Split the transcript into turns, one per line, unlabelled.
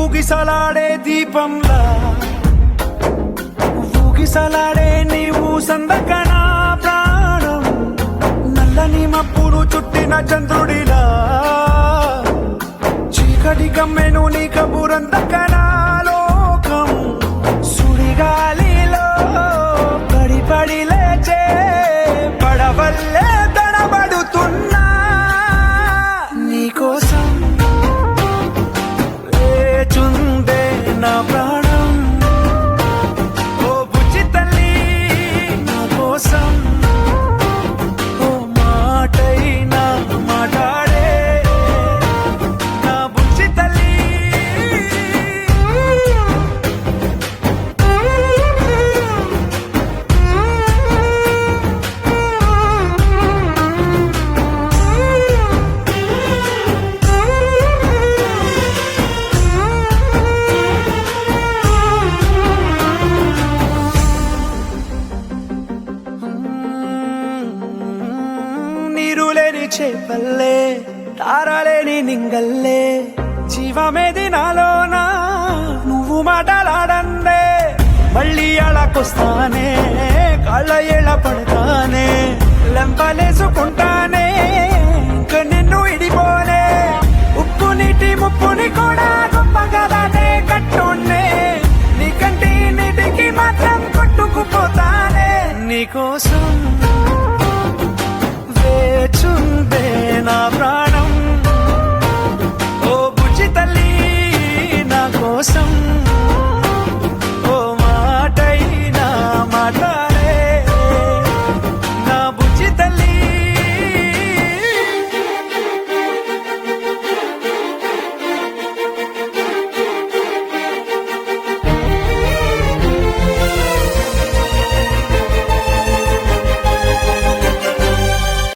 ఊగిసలాడే దీపంలా ఊగిసలాడే నీవు సందకనా ప్రాణం నల్లని మబ్బును చుట్టిన చంద్రుడిలా చీకటి కమ్మెను నీ కబురందకనా లోకం సుడిగాలిలో పడి పడి లేచే పడవల్లే తడబడుతున్నా నీకోసం వేచుందే నా ప్రాణం ఓ బుజ్జి తల్లి నా కోసం ఓ మాటైనా మాట్లాడే నా బుజ్జి తల్లి నీరులేని చేపల్లే తారలేని నింగల్లే జీవమేది నాలోనా నువ్వు మాటలాడందే మళ్ళీ అళకొస్తానే కాళ్ళ ఏళ్ళ పడతానే లెంపలేసుకుంటానే ఇంక నిన్ను ఇడిపోనే ఉప్పు నీటి ముప్పుని కూడా గొప్పగా దాటే కట్టున్నే నీ కంటి నీటికి మాత్రం కొట్టుకుపోతానే నీకోసం వేచుందే నా ప్రాణం ఓ బుజ్జి తల్లి నా కోసం